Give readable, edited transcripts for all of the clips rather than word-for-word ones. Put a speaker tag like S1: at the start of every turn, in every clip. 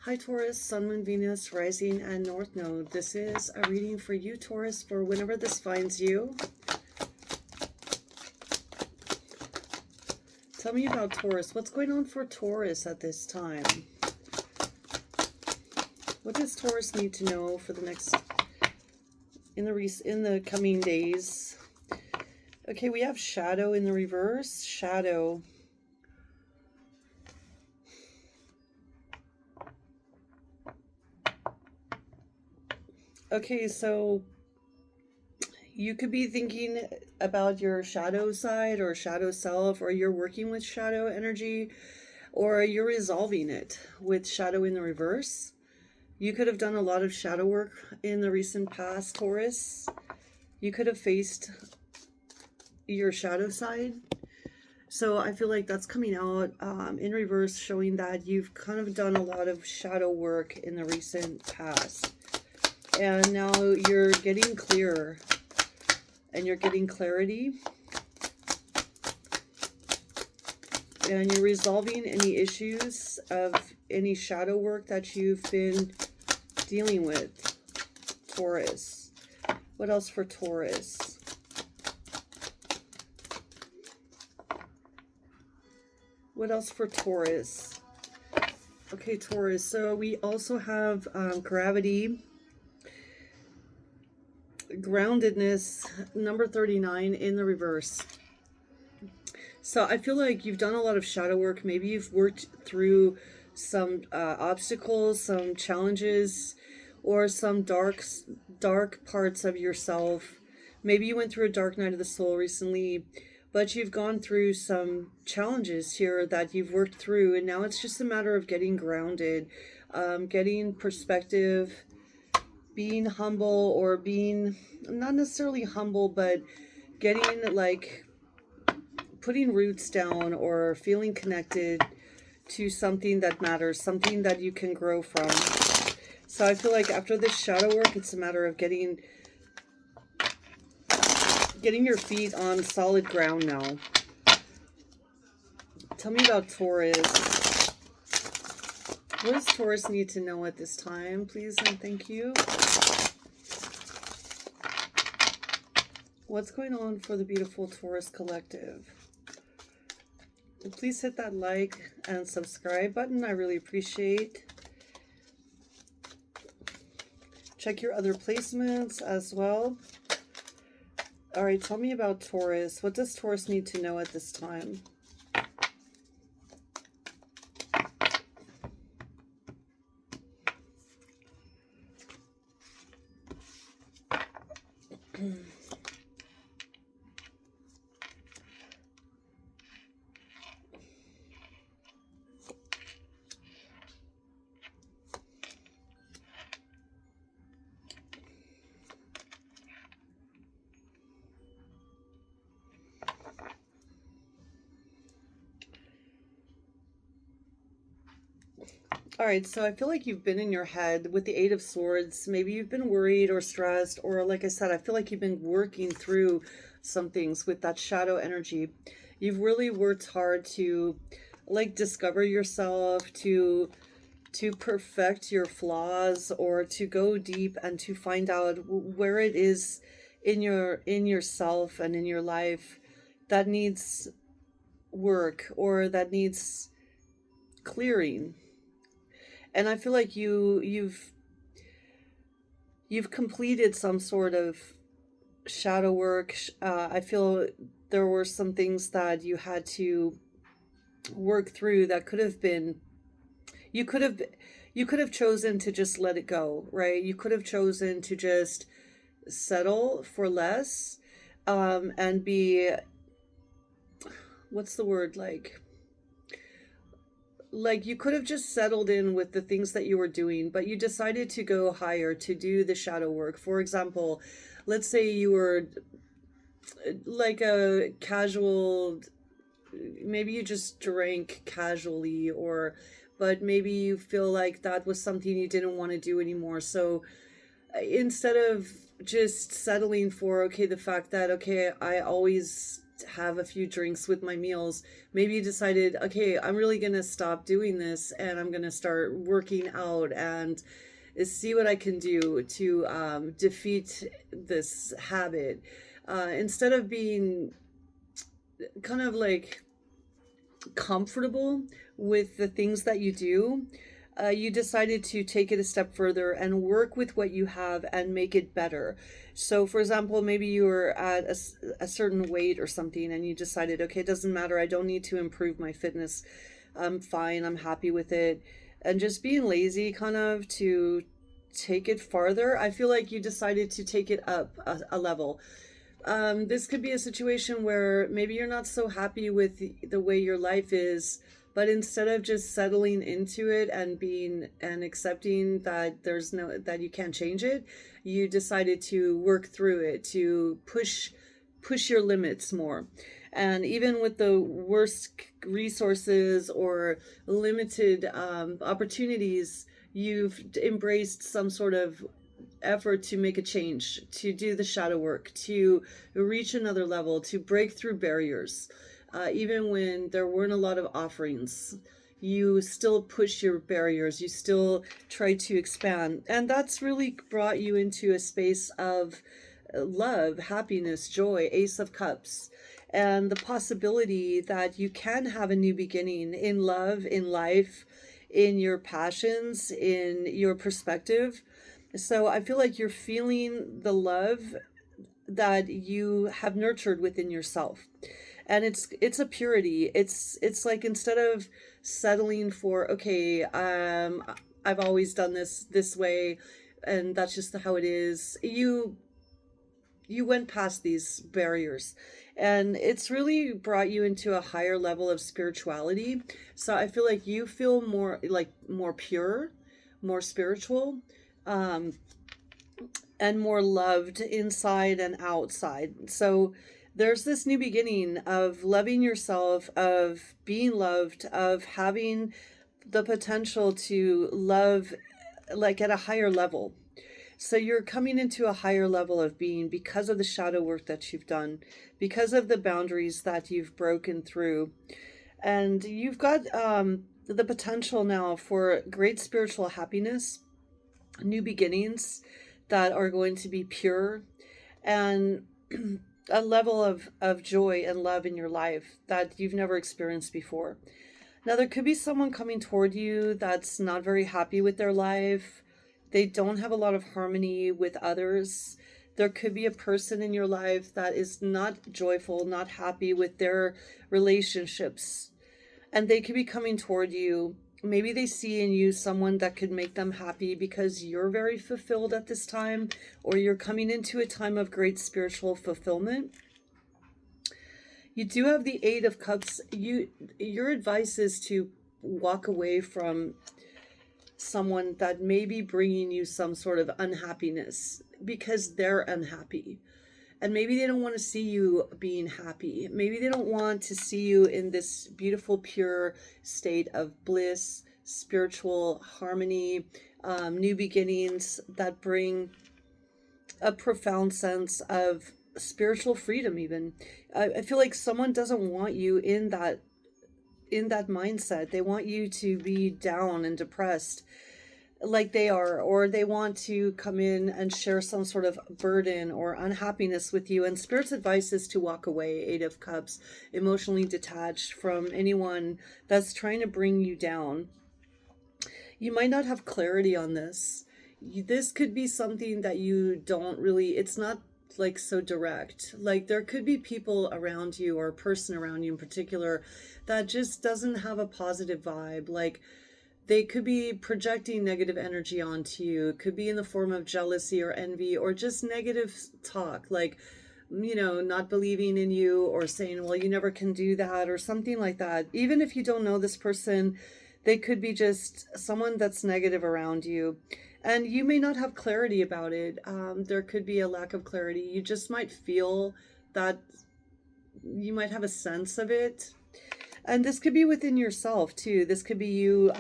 S1: Hi Taurus, Sun, Moon, Venus, Rising, and North Node. This is a reading for you, Taurus, for whenever this finds you. Tell me about Taurus. What's going on for Taurus at this time? What does Taurus need to know for the next, in the coming days? Okay, we have Shadow in the reverse. Shadow. Okay, so you could be thinking about your shadow side or shadow self, or you're working with shadow energy, or you're resolving it with shadow in the reverse. You could have done a lot of shadow work in the recent past, Taurus. You could have faced your shadow side. So I feel like that's coming out in reverse, showing that you've kind of done a lot of shadow work in the recent past. And now you're getting clearer and you're getting clarity. And you're resolving any issues of any shadow work that you've been dealing with, Taurus. What else for Taurus? What else for Taurus? Okay, Taurus. So we also have gravity, groundedness, number 39 in the reverse. So I feel like you've done a lot of shadow work. Maybe you've worked through some obstacles, some challenges, or some dark parts of yourself. Maybe you went through a dark night of the soul recently, but you've gone through some challenges here that you've worked through, and now it's just a matter of getting grounded, getting perspective, being humble, or being not necessarily humble, but getting like putting roots down or feeling connected to something that matters, something that you can grow from. So I feel like after this shadow work, it's a matter of getting your feet on solid ground now. Tell me about Taurus. What does Taurus need to know at this time, please and thank you? What's going on for the beautiful Taurus collective? Please hit that like and subscribe button. I really appreciate. Check your other placements as well. All right, tell me about Taurus. What does Taurus need to know at this time? All right, so I feel like you've been in your head with the Eight of Swords. Maybe you've been worried or stressed, or like I said, I feel like you've been working through some things with that shadow energy. You've really worked hard to like discover yourself, to perfect your flaws, or to go deep and to find out where it is in yourself and in your life that needs work or that needs clearing. And I feel like you've completed some sort of shadow work. I feel there were some things that you had to work through that could have been, you could have chosen to just let it go, right? You could have chosen to just settle for less, and be, what's the word, like you could have just settled in with the things that you were doing, but you decided to go higher, to do the shadow work. For example, let's say you were like a casual, maybe you just drank casually, or but maybe you feel like that was something you didn't want to do anymore. So instead of just settling for, okay, the fact that, okay, I always have a few drinks with my meals. Maybe you decided, okay, I'm really going to stop doing this and I'm going to start working out and see what I can do to defeat this habit. Instead of being kind of like comfortable with the things that you do, you decided to take it a step further and work with what you have and make it better. So, for example, maybe you were at a certain weight or something and you decided, okay, it doesn't matter. I don't need to improve my fitness. I'm fine. I'm happy with it. And just being lazy kind of to take it farther. I feel like you decided to take it up a level. This could be a situation where maybe you're not so happy with the way your life is, but instead of just settling into it and being and accepting that that you can't change it, you decided to work through it, to push your limits more. And even with the worst resources or limited opportunities, you've embraced some sort of effort to make a change, to do the shadow work, to reach another level, to break through barriers. Even when there weren't a lot of offerings, you still push your barriers, you still try to expand. And that's really brought you into a space of love, happiness, joy, Ace of Cups, and the possibility that you can have a new beginning in love, in life, in your passions, in your perspective. So I feel like you're feeling the love that you have nurtured within yourself. And it's a purity. It's like, instead of settling for, okay, I've always done this way and that's just how it is. You went past these barriers and it's really brought you into a higher level of spirituality. So I feel like you feel more pure, more spiritual, and more loved inside and outside. So there's this new beginning of loving yourself, of being loved, of having the potential to love like at a higher level. So you're coming into a higher level of being because of the shadow work that you've done, because of the boundaries that you've broken through. And you've got the potential now for great spiritual happiness, new beginnings that are going to be pure, and a level of joy and love in your life that you've never experienced before. Now, there could be someone coming toward you that's not very happy with their life. They don't have a lot of harmony with others. There could be a person in your life that is not joyful, not happy with their relationships. And they could be coming toward you. Maybe they see in you someone that could make them happy because you're very fulfilled at this time, or you're coming into a time of great spiritual fulfillment. You do have the Eight of Cups. Your advice is to walk away from someone that may be bringing you some sort of unhappiness because they're unhappy. And maybe they don't want to see you being happy. Maybe they don't want to see you in this beautiful, pure state of bliss, spiritual harmony, new beginnings that bring a profound sense of spiritual freedom even. I feel like someone doesn't want you in that mindset. They want you to be down and depressed like they are, or they want to come in and share some sort of burden or unhappiness with you. And Spirit's advice is to walk away, Eight of Cups, emotionally detached from anyone that's trying to bring you down. You might not have clarity on this. This could be something that you don't really, it's not like so direct. Like there could be people around you, or a person around you in particular, that just doesn't have a positive vibe. Like they could be projecting negative energy onto you. It could be in the form of jealousy or envy, or just negative talk, like, not believing in you, or saying, well, you never can do that, or something like that. Even if you don't know this person, they could be just someone that's negative around you. And you may not have clarity about it. There could be a lack of clarity. You just might feel that, you might have a sense of it. And this could be within yourself too. This could be you,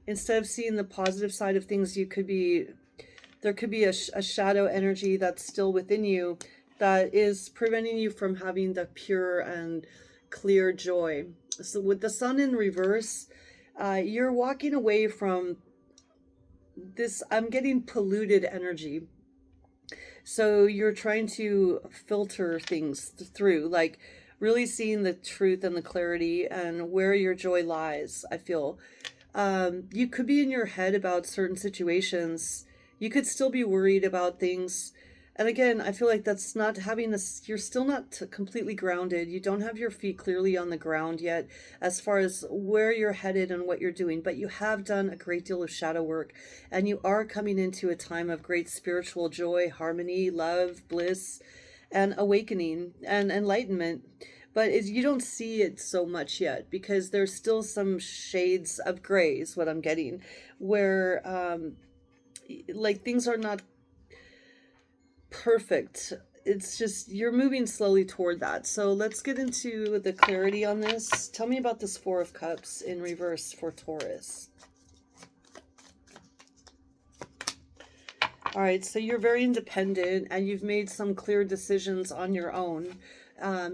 S1: instead of seeing the positive side of things, there could be a shadow energy that's still within you that is preventing you from having the pure and clear joy. So with the sun in reverse, you're walking away from this, I'm getting polluted energy. So you're trying to filter things through, like really seeing the truth and the clarity and where your joy lies, I feel. You could be in your head about certain situations. You could still be worried about things. And again, I feel like that's not having this, you're still not completely grounded. You don't have your feet clearly on the ground yet as far as where you're headed and what you're doing, but you have done a great deal of shadow work, and you are coming into a time of great spiritual joy, harmony, love, bliss, and awakening and enlightenment. But you don't see it so much yet because there's still some shades of gray is what I'm getting, where like things are not perfect. It's just you're moving slowly toward that. So let's get into the clarity on this. Tell me about this Four of Cups in reverse for Taurus. All right, so you're very independent and you've made some clear decisions on your own.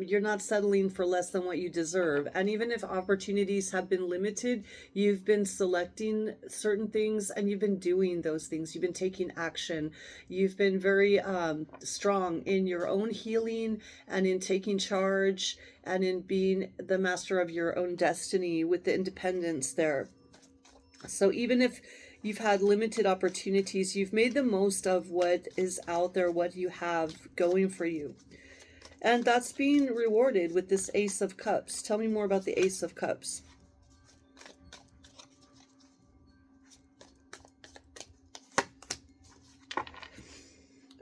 S1: You're not settling for less than what you deserve. And even if opportunities have been limited, you've been selecting certain things and you've been doing those things. You've been taking action. You've been very strong in your own healing and in taking charge and in being the master of your own destiny with the independence there. So even if you've had limited opportunities, you've made the most of what is out there, what you have going for you. And that's being rewarded with this Ace of Cups. Tell me more about the Ace of Cups.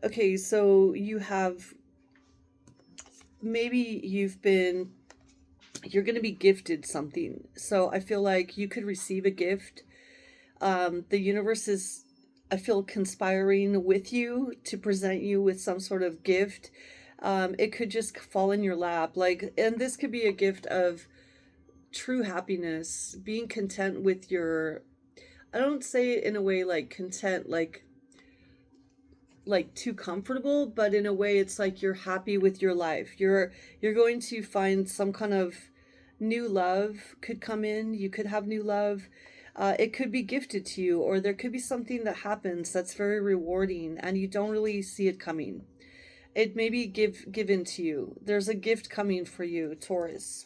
S1: Okay, so you have, maybe you're going to be gifted something. So I feel like you could receive a gift. The universe is, I feel, conspiring with you to present you with some sort of gift. It could just fall in your lap, like, and this could be a gift of true happiness, being content with your, I don't say it in a way like content, like too comfortable, but in a way it's like you're happy with your life. You're going to find some kind of new love could come in. You could have new love. It could be gifted to you, or there could be something that happens that's very rewarding and you don't really see it coming. It may be given to you. There's a gift coming for you, Taurus.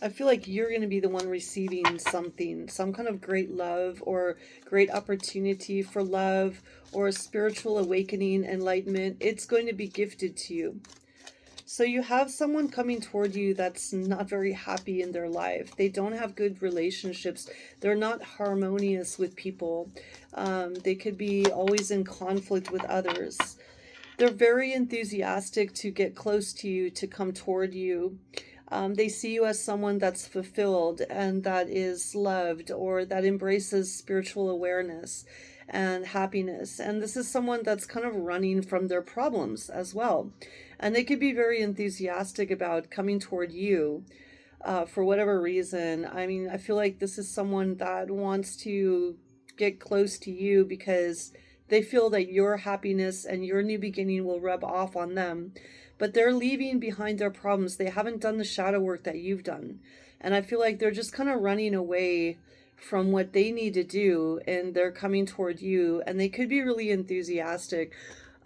S1: I feel like you're going to be the one receiving something, some kind of great love or great opportunity for love or a spiritual awakening, enlightenment. It's going to be gifted to you. So you have someone coming toward you that's not very happy in their life. They don't have good relationships. They're not harmonious with people. They could be always in conflict with others. They're very enthusiastic to get close to you, to come toward you. They see you as someone that's fulfilled and that is loved, or that embraces spiritual awareness and happiness. And this is someone that's kind of running from their problems as well. And they could be very enthusiastic about coming toward you for whatever reason. I mean, I feel like this is someone that wants to get close to you because they feel that your happiness and your new beginning will rub off on them. But they're leaving behind their problems. They haven't done the shadow work that you've done. And I feel like they're just kind of running away from what they need to do, and they're coming toward you. And they could be really enthusiastic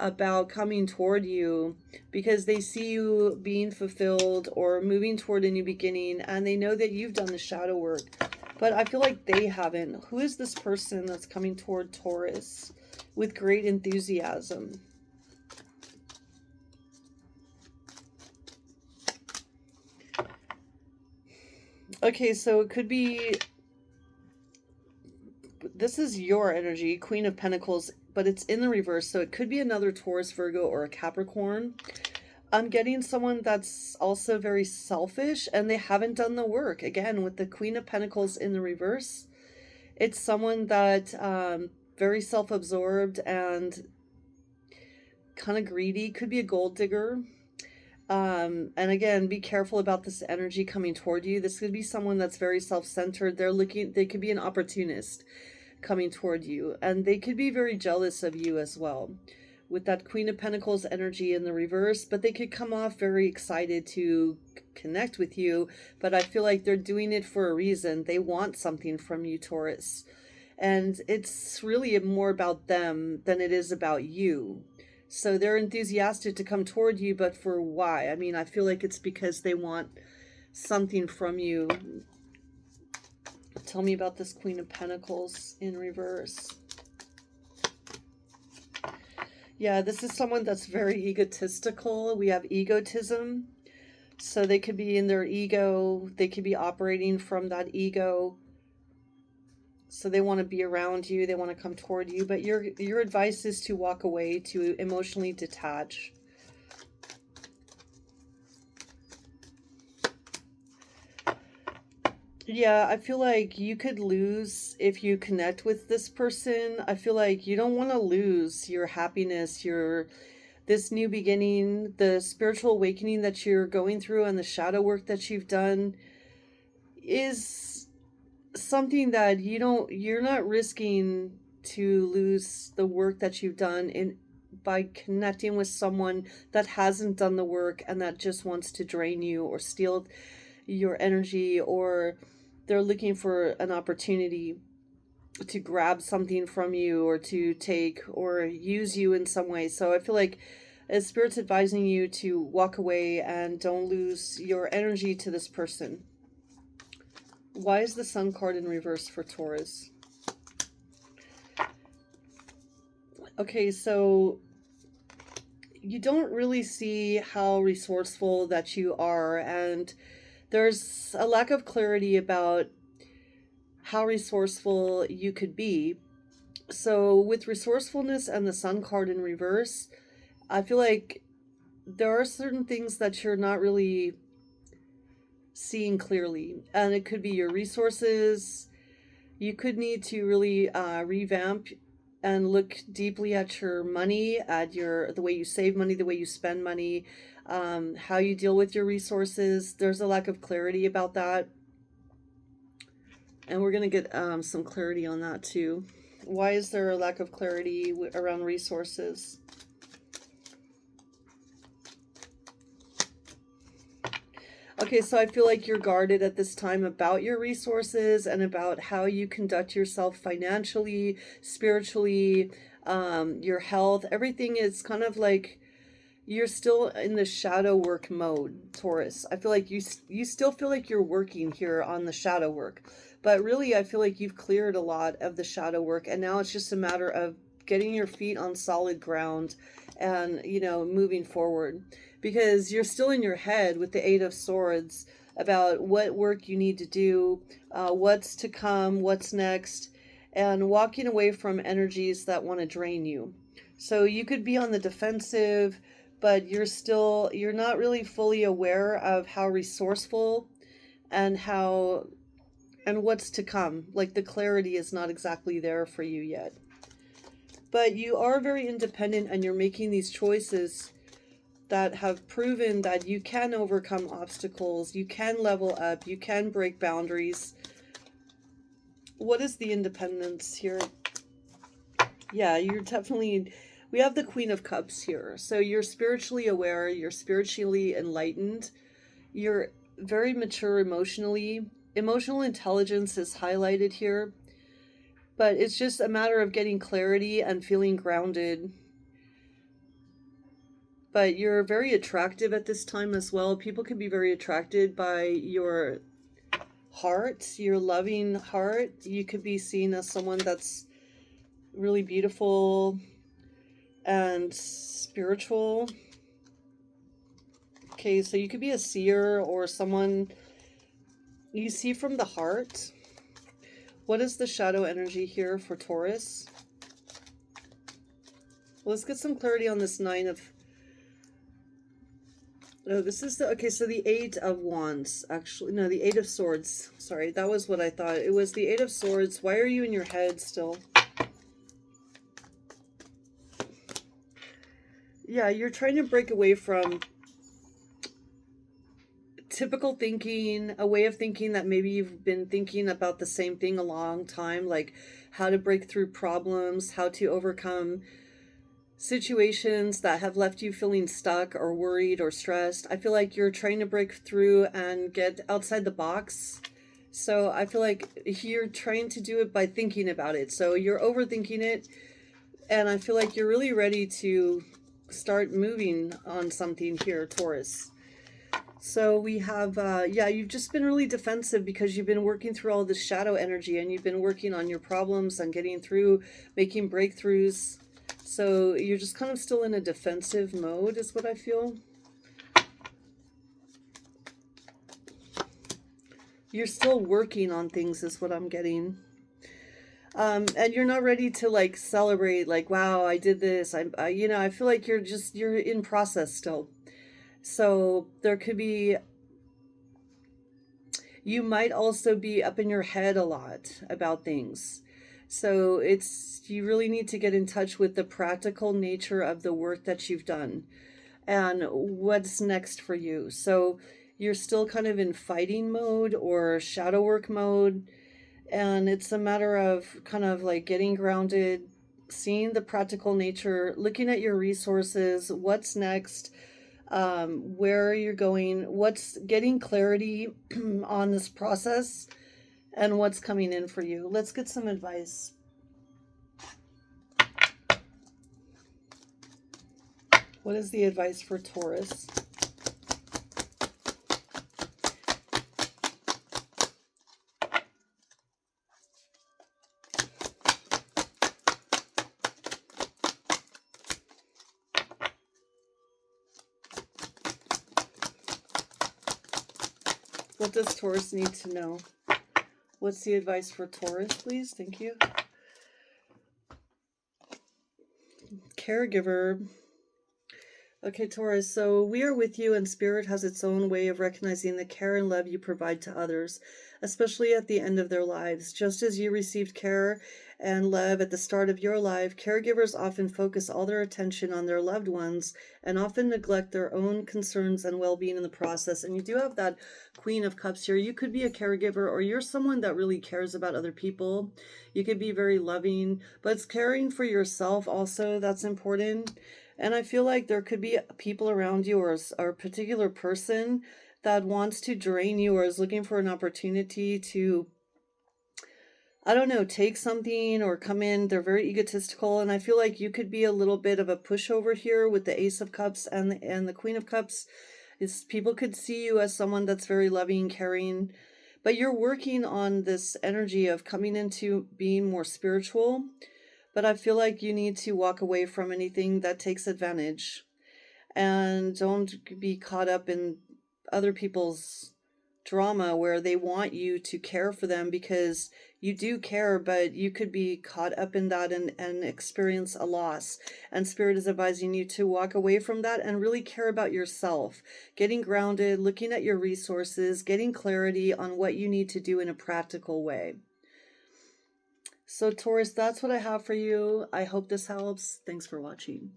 S1: about coming toward you because they see you being fulfilled or moving toward a new beginning, and they know that you've done the shadow work. But I feel like they haven't. Who is this person that's coming toward Taurus with great enthusiasm? Okay, so it could be, this is your energy, Queen of Pentacles, but it's in the reverse. So it could be another Taurus, Virgo, or a Capricorn. I'm getting someone that's also very selfish and they haven't done the work. Again, with the Queen of Pentacles in the reverse, it's someone that very self-absorbed and kind of greedy. Could be a gold digger. And again, be careful about this energy coming toward you. This could be someone that's very self-centered. They could be an opportunist coming toward you, and they could be very jealous of you as well, with that Queen of Pentacles energy in the reverse, but they could come off very excited to connect with you. But I feel like they're doing it for a reason. They want something from you, Taurus. And it's really more about them than it is about you. So they're enthusiastic to come toward you, but for why? I mean, I feel like it's because they want something from you. Tell me about this Queen of Pentacles in reverse. Yeah, this is someone that's very egotistical. We have egotism. So they could be in their ego. They could be operating from that ego. So they want to be around you. They want to come toward you. But your advice is to walk away, to emotionally detach. Yeah, I feel like you could lose if you connect with this person. I feel like you don't want to lose your happiness, this new beginning, the spiritual awakening that you're going through, and the shadow work that you've done is something that you're not risking to lose the work that you've done by connecting with someone that hasn't done the work and that just wants to drain you or steal your energy, or they're looking for an opportunity to grab something from you or to take or use you in some way. So I feel like Spirit's advising you to walk away and don't lose your energy to this person. Why is the Sun card in reverse for Taurus? Okay, so you don't really see how resourceful that you are, and there's a lack of clarity about how resourceful you could be. So with resourcefulness and the Sun card in reverse, I feel like there are certain things that you're not really seeing clearly, and it could be your resources. You could need to really revamp and look deeply at your money, at the way you save money, the way you spend money, how you deal with your resources. There's a lack of clarity about that, and we're going to get some clarity on that too. Why is there a lack of clarity around resources? Okay, so I feel like you're guarded at this time about your resources and about how you conduct yourself financially, spiritually, your health. Everything is kind of like you're still in the shadow work mode, Taurus. I feel like you still feel like you're working here on the shadow work. But really, I feel like you've cleared a lot of the shadow work, and now it's just a matter of getting your feet on solid ground and, moving forward. Because you're still in your head with the Eight of Swords about what work you need to do, what's to come, what's next, and walking away from energies that want to drain you. So you could be on the defensive, but you're not really fully aware of how resourceful and what's to come. Like the clarity is not exactly there for you yet. But you are very independent, and you're making these choices that have proven that you can overcome obstacles, you can level up, you can break boundaries. What is the independence here? Yeah, we have the Queen of Cups here. So you're spiritually aware, you're spiritually enlightened, you're very mature emotionally. Emotional intelligence is highlighted here, but it's just a matter of getting clarity and feeling grounded. But you're very attractive at this time as well. People can be very attracted by your heart, your loving heart. You could be seen as someone that's really beautiful and spiritual. Okay, so you could be a seer or someone you see from the heart. What is the shadow energy here for Taurus? Let's get some clarity on this Nine of... Oh, this is so the Eight of Wands, actually. No, the Eight of Swords. Sorry, that was what I thought. It was the Eight of Swords. Why are you in your head still? Yeah, you're trying to break away from typical thinking, a way of thinking that maybe you've been thinking about the same thing a long time, like how to break through problems, how to overcome situations that have left you feeling stuck or worried or stressed. I feel like you're trying to break through and get outside the box. So I feel like you're trying to do it by thinking about it. So you're overthinking it. And I feel like you're really ready to start moving on something here, Taurus. So we have, yeah, you've just been really defensive because you've been working through all this shadow energy and you've been working on your problems and getting through, making breakthroughs. So you're just kind of still in a defensive mode is what I feel. You're still working on things is what I'm getting. And you're not ready to like celebrate like, wow, I did this. You know, I feel like you're in process still. So there could be, you might also be up in your head a lot about things. So you really need to get in touch with the practical nature of the work that you've done and what's next for you. So you're still kind of in fighting mode or shadow work mode. And it's a matter of kind of like getting grounded, seeing the practical nature, looking at your resources, what's next, where you're going, what's getting clarity on this process, and what's coming in for you. Let's get some advice. What is the advice for Taurus? What does Taurus need to know? What's the advice for Taurus, please? Thank you. Caregiver. Okay, Taurus, so we are with you, and Spirit has its own way of recognizing the care and love you provide to others, especially at the end of their lives. Just as you received care and love at the start of your life, caregivers often focus all their attention on their loved ones and often neglect their own concerns and well-being in the process. And you do have that Queen of Cups here. You could be a caregiver, or you're someone that really cares about other people. You could be very loving, but it's caring for yourself also that's important. And I feel like there could be people around you, or a particular person that wants to drain you or is looking for an opportunity to, I don't know, take something or come in. They're very egotistical. And I feel like you could be a little bit of a pushover here with the Ace of Cups and the Queen of Cups. People could see you as someone that's very loving, caring, but you're working on this energy of coming into being more spiritual. But I feel like you need to walk away from anything that takes advantage, and don't be caught up in other people's drama where they want you to care for them, because you do care, but you could be caught up in that and experience a loss. And Spirit is advising you to walk away from that and really care about yourself, getting grounded, looking at your resources, getting clarity on what you need to do in a practical way. So Taurus, that's what I have for you. I hope this helps. Thanks for watching.